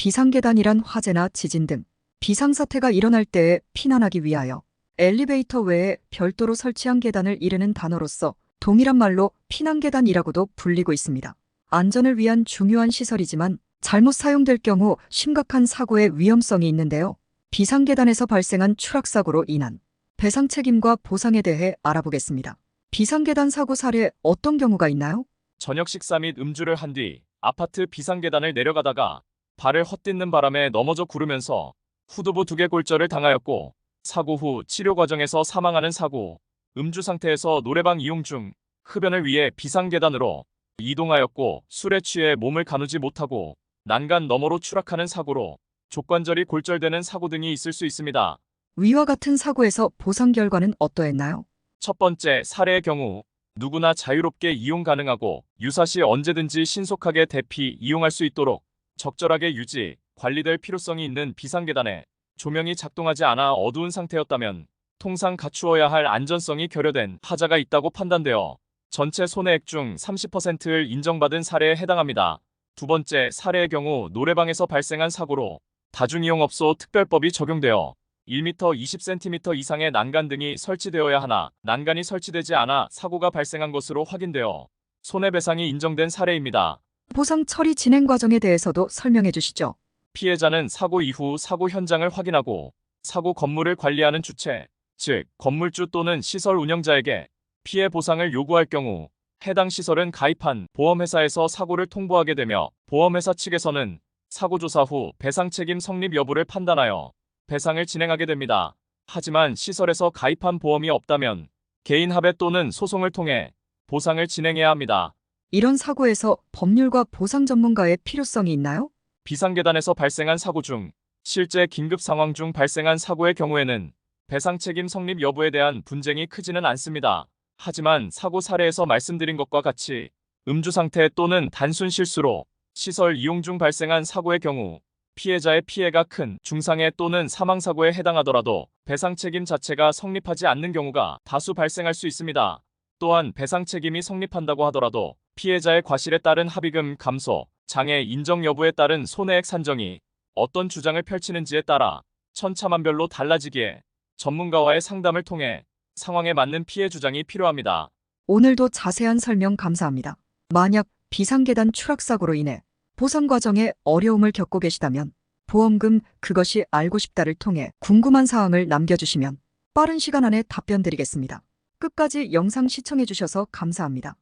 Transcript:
비상계단이란 화재나 지진 등 비상사태가 일어날 때에 피난하기 위하여 엘리베이터 외에 별도로 설치한 계단을 이르는 단어로서 동일한 말로 피난계단이라고도 불리고 있습니다. 안전을 위한 중요한 시설이지만 잘못 사용될 경우 심각한 사고의 위험성이 있는데요. 비상계단에서 발생한 추락사고로 인한 배상 책임과 보상에 대해 알아보겠습니다. 비상계단 사고 사례 어떤 경우가 있나요? 저녁 식사 및 음주를 한 뒤 아파트 비상계단을 내려가다가 발을 헛딛는 바람에 넘어져 구르면서 후두부 2개 골절을 당하였고, 사고 후 치료 과정에서 사망하는 사고, 음주 상태에서 노래방 이용 중 흡연을 위해 비상계단으로 이동하였고 술에 취해 몸을 가누지 못하고 난간 너머로 추락하는 사고로 족관절이 골절되는 사고 등이 있을 수 있습니다. 위와 같은 사고에서 보상 결과는 어떠했나요? 첫 번째 사례의 경우 누구나 자유롭게 이용 가능하고 유사시 언제든지 신속하게 대피 이용할 수 있도록 적절하게 유지, 관리될 필요성이 있는 비상계단에 조명이 작동하지 않아 어두운 상태였다면 통상 갖추어야 할 안전성이 결여된 하자가 있다고 판단되어 전체 손해액 중 30%를 인정받은 사례에 해당합니다. 두 번째 사례의 경우 노래방에서 발생한 사고로 다중이용업소 특별법이 적용되어 1m 20cm 이상의 난간 등이 설치되어야 하나 난간이 설치되지 않아 사고가 발생한 것으로 확인되어 손해배상이 인정된 사례입니다. 보상 처리 진행 과정에 대해서도 설명해 주시죠. 피해자는 사고 이후 사고 현장을 확인하고 사고 건물을 관리하는 주체, 즉 건물주 또는 시설 운영자에게 피해 보상을 요구할 경우 해당 시설은 가입한 보험회사에서 사고를 통보하게 되며 보험회사 측에서는 사고조사 후 배상 책임 성립 여부를 판단하여 배상을 진행하게 됩니다. 하지만 시설에서 가입한 보험이 없다면 개인 합의 또는 소송을 통해 보상을 진행해야 합니다. 이런 사고에서 법률과 보상 전문가의 필요성이 있나요? 비상계단에서 발생한 사고 중 실제 긴급 상황 중 발생한 사고의 경우에는 배상 책임 성립 여부에 대한 분쟁이 크지는 않습니다. 하지만 사고 사례에서 말씀드린 것과 같이 음주 상태 또는 단순 실수로 시설 이용 중 발생한 사고의 경우 피해자의 피해가 큰 중상해 또는 사망사고에 해당하더라도 배상 책임 자체가 성립하지 않는 경우가 다수 발생할 수 있습니다. 또한 배상 책임이 성립한다고 하더라도 피해자의 과실에 따른 합의금 감소, 장애 인정 여부에 따른 손해액 산정이 어떤 주장을 펼치는지에 따라 천차만별로 달라지기에 전문가와의 상담을 통해 상황에 맞는 피해 주장이 필요합니다. 오늘도 자세한 설명 감사합니다. 만약 비상계단 추락사고로 인해 보상 과정에 어려움을 겪고 계시다면 보험금 그것이 알고 싶다를 통해 궁금한 사항을 남겨주시면 빠른 시간 안에 답변 드리겠습니다. 끝까지 영상 시청해 주셔서 감사합니다.